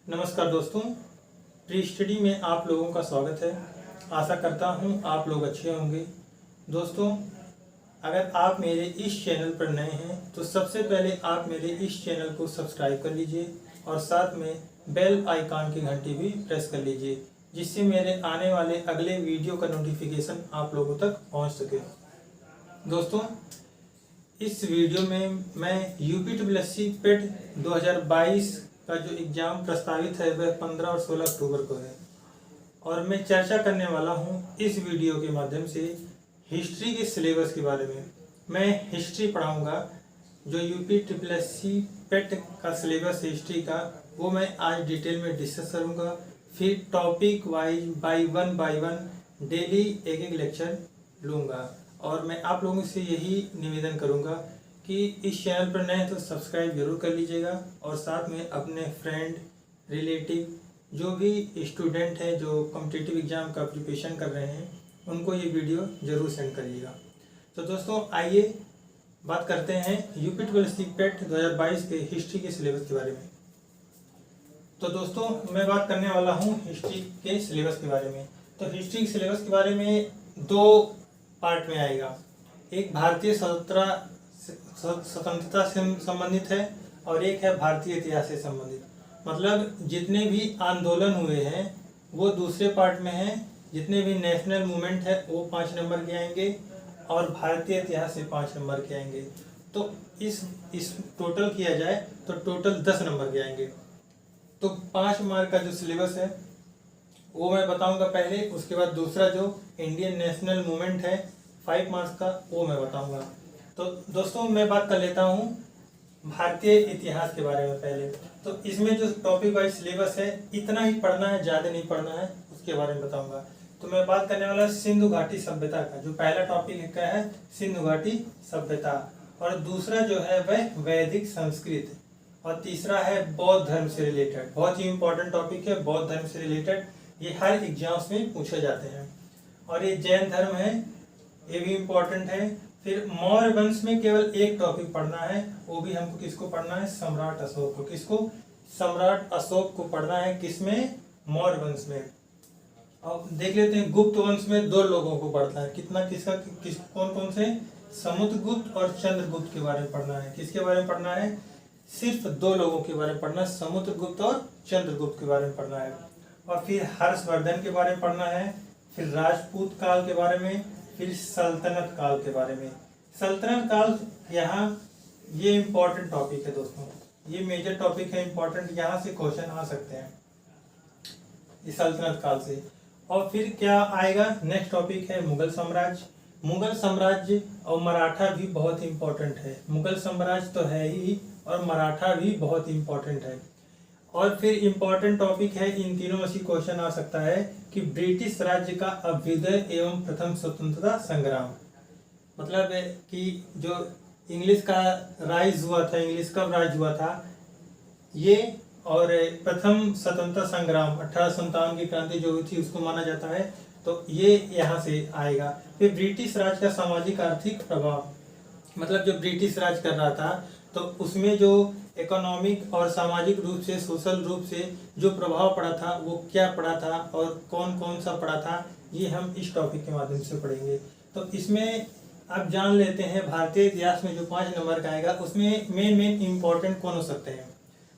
नमस्कार दोस्तों, pre study में आप लोगों का स्वागत है। आशा करता हूं आप लोग अच्छे होंगे। दोस्तों, अगर आप मेरे इस चैनल पर नए हैं तो सबसे पहले आप मेरे इस चैनल को सब्सक्राइब कर लीजिए और साथ में बेल आइकॉन की घंटी भी प्रेस कर लीजिए, जिससे मेरे आने वाले अगले वीडियो का नोटिफिकेशन आप लोगों तक पहुंच सके। दोस्तों, इस वीडियो में मैं यूपीट्रिपलएससी पेट 2022 का जो एग्ज़ाम प्रस्तावित है वह 15 और 16 अक्टूबर को है और मैं चर्चा करने वाला हूं इस वीडियो के माध्यम से हिस्ट्री के सिलेबस के बारे में। मैं हिस्ट्री पढ़ाऊंगा। जो यूपीट्रिपलएससी पेट का सिलेबस है हिस्ट्री का, वो मैं आज डिटेल में डिस्कस करूंगा। फिर topic wise by one daily एक एक लेक्चर लूँगा और मैं आप लोगों से यही निवेदन करूंगा कि इस चैनल पर नए हैं तो सब्सक्राइब जरूर कर लीजिएगा और साथ में अपने फ्रेंड, रिलेटिव जो भी स्टूडेंट हैं जो कॉम्पिटिटिव एग्ज़ाम का प्रिपरेशन कर रहे हैं उनको ये वीडियो ज़रूर सेंड करिएगा। तो दोस्तों, आइए बात करते हैं यूपीट्रिपलएससी पेट 2022 के हिस्ट्री के सिलेबस के बारे में। तो दोस्तों, मैं बात करने वाला हूँ हिस्ट्री के सिलेबस के बारे में। तो हिस्ट्री के सिलेबस के बारे में दो पार्ट में आएगा। एक भारतीय स्वतंत्रता से संबंधित है और एक है भारतीय इतिहास से संबंधित। मतलब जितने भी आंदोलन हुए हैं वो दूसरे पार्ट में हैं। जितने भी नेशनल मूवमेंट है वो 5 नंबर के आएंगे और भारतीय इतिहास से 5 नंबर के आएंगे। तो इस टोटल किया जाए तो टोटल 10 नंबर के आएंगे। तो 5 मार्क का जो सिलेबस है वो मैं बताऊंगा पहले। उसके बाद दूसरा जो इंडियन नेशनल मूवमेंट है 5 मार्क्स का, वो मैं बताऊंगा। तो दोस्तों, मैं बात कर लेता हूँ भारतीय इतिहास के बारे में पहले। तो इसमें जो टॉपिक वाइज सिलेबस है इतना ही पढ़ना है, ज़्यादा नहीं पढ़ना है, उसके बारे में बताऊंगा। तो मैं बात करने वाला सिंधु घाटी सभ्यता का। जो पहला टॉपिक क्या है, सिंधु घाटी सभ्यता, और दूसरा जो है वह वैदिक संस्कृत, और तीसरा है बौद्ध धर्म से रिलेटेड। बहुत ही इंपॉर्टेंट टॉपिक है बौद्ध धर्म से रिलेटेड, ये हर एग्जाम्स में पूछे जाते हैं। और ये जैन धर्म है, ये भी इम्पोर्टेंट है। फिर मौर्य वंश में केवल एक टॉपिक पढ़ना है, वो भी हमको किसको पढ़ना है, सम्राट अशोक को। किसको? सम्राट अशोक को पढ़ना है। किसमें? मौर्य वंश में। अब देख लेते हैं गुप्त वंश में 2 लोगों को पढ़ना है। कौन कौन से? समुद्रगुप्त और चंद्रगुप्त के बारे में पढ़ना है। किसके बारे में पढ़ना है? सिर्फ 2 लोगों के बारे में पढ़ना है, समुद्रगुप्त और चंद्रगुप्त के बारे में पढ़ना है। और फिर हर्षवर्धन के बारे में पढ़ना है, फिर राजपूत काल के बारे में, फिर सल्तनत काल के बारे में। सल्तनत काल यहाँ ये इम्पोर्टेंट टॉपिक है दोस्तों, ये मेजर टॉपिक है, इम्पोर्टेंट। यहाँ से क्वेश्चन आ सकते हैं इस सल्तनत काल से। और फिर क्या आएगा, नेक्स्ट टॉपिक है मुगल साम्राज्य। मुगल साम्राज्य और मराठा भी बहुत इम्पोर्टेंट है। मुगल साम्राज्य तो है ही और मराठा भी बहुत इम्पोर्टेंट है। और फिर इम्पोर्टेंट टॉपिक है, इन तीनों में से क्वेश्चन आ सकता है कि ब्रिटिश राज्य का अभ्युदय एवं प्रथम स्वतंत्रता संग्राम। मतलब कि जो इंग्लिश का राइज हुआ था, इंग्लिश कब राइज हुआ था ये, और प्रथम स्वतंत्रता संग्राम 1857 की क्रांति जो हुई थी उसको माना जाता है। तो ये यहाँ से आएगा। फिर ब्रिटिश राज का सामाजिक आर्थिक प्रभाव, मतलब जो ब्रिटिश राज कर रहा था तो उसमें जो इकोनॉमिक और सामाजिक रूप से, सोशल रूप से जो प्रभाव पड़ा था वो क्या पड़ा था और कौन कौन सा पड़ा था, ये हम इस टॉपिक के माध्यम से पढ़ेंगे। तो इसमें अब जान लेते हैं भारतीय इतिहास में जो 5 नंबर का आएगा उसमें मेन इम्पोर्टेंट कौन हो सकते हैं।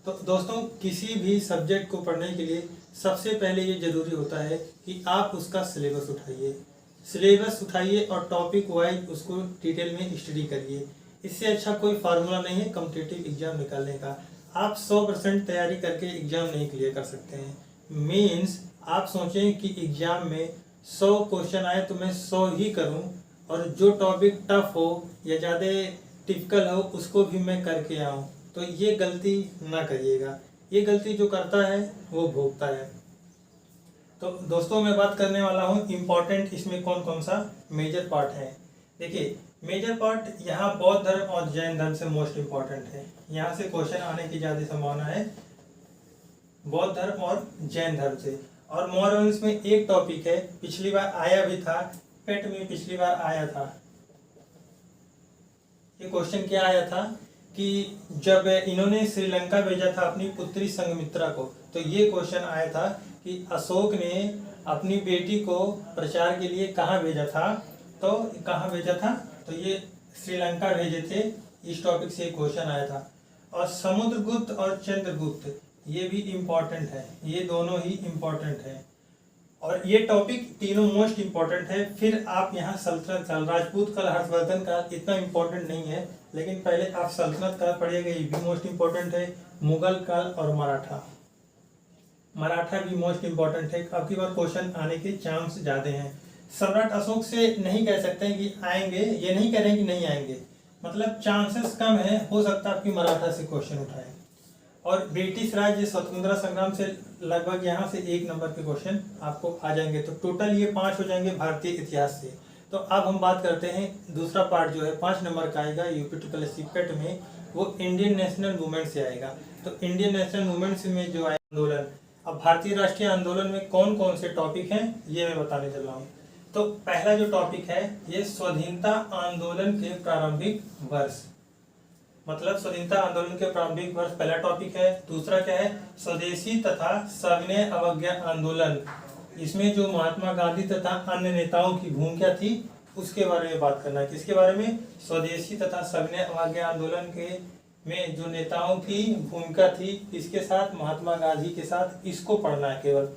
तो दोस्तों, किसी भी सब्जेक्ट को पढ़ने के लिए सबसे पहले ये जरूरी होता है कि आप उसका सिलेबस उठाइए और टॉपिक वाइज उसको डिटेल में स्टडी करिए। इससे अच्छा कोई फार्मूला नहीं है कॉम्पिटिटिव एग्जाम निकालने का। आप 100% तैयारी करके एग्जाम नहीं क्लियर कर सकते हैं। मीन्स आप सोचें कि एग्जाम में 100 क्वेश्चन आए तो मैं 100 ही करूं और जो टॉपिक टफ हो या ज़्यादा टिपिकल हो उसको भी मैं करके आऊं, तो ये गलती ना करिएगा। ये गलती जो करता है वो भोगता है। तो दोस्तों, मैं बात करने वाला हूँ इम्पोर्टेंट इसमें कौन कौन सा मेजर पार्ट है। देखिए, मेजर पार्ट यहाँ बौद्ध धर्म और जैन धर्म से मोस्ट इम्पोर्टेंट है। यहाँ से क्वेश्चन आने की ज़्यादा संभावना है बौद्ध धर्म और जैन धर्म से। और मौर्य वंश में एक टॉपिक है, पिछली बार आया भी था, पिछली बार आया था। ये क्वेश्चन क्या आया था कि जब इन्होंने श्रीलंका भेजा था अपनी पुत्री संघमित्रा को, तो ये क्वेश्चन आया था कि अशोक ने अपनी बेटी को प्रचार के लिए कहाँ भेजा था, तो कहाँ भेजा था, तो ये श्रीलंका भेजे थे। इस टॉपिक से क्वेश्चन आया था। और समुद्रगुप्त और चंद्रगुप्त ये भी इम्पोर्टेंट है, ये दोनों ही इम्पोर्टेंट है और ये टॉपिक तीनों मोस्ट इम्पोर्टेंट है। फिर आप यहाँ सल्तनत काल, राजपूत काल, हर्षवर्धन काल इतना इम्पोर्टेंट नहीं है, लेकिन पहले आप सल्तनत काल पढ़िएगा, ये भी मोस्ट इम्पोर्टेंट है। मुगल काल और मराठा भी मोस्ट इम्पोर्टेंट है। आपकी बार क्वेश्चन आने के चांस ज़्यादा हैं। सम्राट अशोक से नहीं कह सकते हैं कि आएंगे, ये नहीं कह रहे हैं कि नहीं आएंगे, मतलब चांसेस कम है, हो सकता है आपकी मराठा से क्वेश्चन उठाए। और ब्रिटिश राज्य स्वतंत्रता संग्राम से लगभग यहाँ से 1 नंबर के क्वेश्चन आपको आ जाएंगे। तो टोटल ये 5 हो जाएंगे भारतीय इतिहास से। तो अब हम बात करते हैं दूसरा पार्ट जो है 5 नंबर का आएगा यूपी ट्रिपल एससी पेट में, वो इंडियन नेशनल मूवमेंट से आएगा। तो इंडियन नेशनल मूवमेंट में जो आएगा आंदोलन, अब भारतीय राष्ट्रीय आंदोलन में कौन कौन से टॉपिक हैं ये मैं बताने चल रहा हूँ। तो पहला जो टॉपिक है ये स्वाधीनता आंदोलन के प्रारंभिक वर्ष, मतलब स्वाधीनता आंदोलन के प्रारंभिक वर्ष पहला टॉपिक है। दूसरा क्या है, स्वदेशी तथा सविनय अवज्ञा आंदोलन, इसमें जो महात्मा गांधी तथा अन्य नेताओं की भूमिका थी उसके बारे में बात करना है। किसके बारे में, स्वदेशी तथा सविनय अवज्ञा आंदोलन के में जो नेताओं की भूमिका थी, इसके साथ महात्मा गांधी के साथ, इसको पढ़ना है केवल।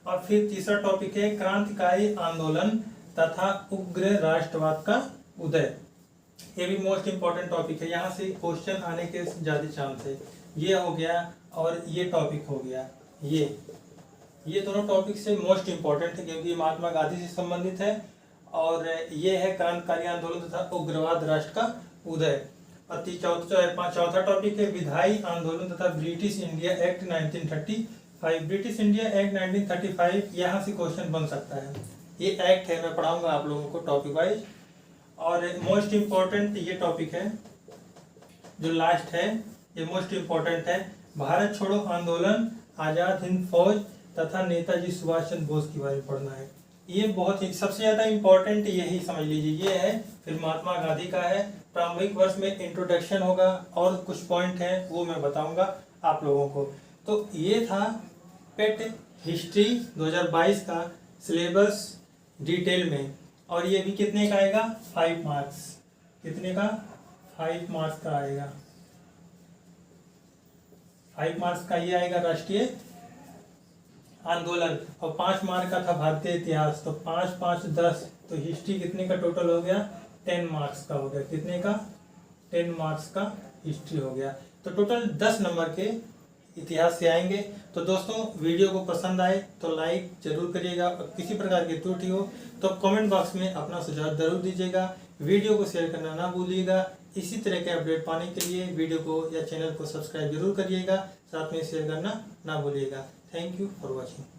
और फिर तीसरा टॉपिक है क्रांतिकारी आंदोलन तथा उग्र राष्ट्रवाद का उदय, ये भी मोस्ट इम्पोर्टेंट टॉपिक है, यहाँ से क्वेश्चन आने के ज्यादा चांस है। ये हो गया और ये टॉपिक हो गया, ये दोनों टॉपिक से मोस्ट इम्पोर्टेंट है क्योंकि महात्मा गांधी से संबंधित है। और ये है क्रांतिकारी आंदोलन तथा उग्रवाद राष्ट्र का उदय। और चौथा टॉपिक है विधायी आंदोलन तथा British India act 1935। British India act 1935 यहाँ से क्वेश्चन बन सकता है, ये एक्ट है, मैं पढ़ाऊंगा आप लोगों को टॉपिक वाइज। और मोस्ट इम्पोर्टेंट ये टॉपिक है जो लास्ट है, ये मोस्ट इम्पोर्टेंट है, भारत छोड़ो आंदोलन, आजाद हिंद फौज तथा नेताजी सुभाष चंद्र बोस के बारे में पढ़ना है। ये बहुत ही सबसे ज्यादा इम्पोर्टेंट यही समझ लीजिए, ये है। फिर महात्मा गांधी का है, प्रारंभिक वर्ष में इंट्रोडक्शन होगा और कुछ पॉइंट हैं वो मैं बताऊंगा आप लोगों को। तो ये था पेट हिस्ट्री 2022 का सिलेबस डिटेल में। और ये भी कितने का आएगा, 5 मार्क्स, कितने का, 5 मार्क्स का आएगा। 5 मार्क्स का ये आएगा राष्ट्रीय आंदोलन, और 5 मार्क का था भारतीय इतिहास, तो 5 5 10, तो हिस्ट्री कितने का टोटल हो गया, 10 मार्क्स का हो गया। कितने का, 10 मार्क्स का हिस्ट्री हो गया। तो टोटल 10 नंबर के इतिहास से आएंगे। तो दोस्तों वीडियो को पसंद आए तो लाइक जरूर करिएगा, और किसी प्रकार की त्रुटि हो तो कमेंट बॉक्स में अपना सुझाव जरूर दीजिएगा। वीडियो को शेयर करना ना भूलिएगा। इसी तरह के अपडेट पाने के लिए वीडियो को या चैनल को सब्सक्राइब जरूर करिएगा, साथ में शेयर करना ना भूलिएगा। Thank you for watching.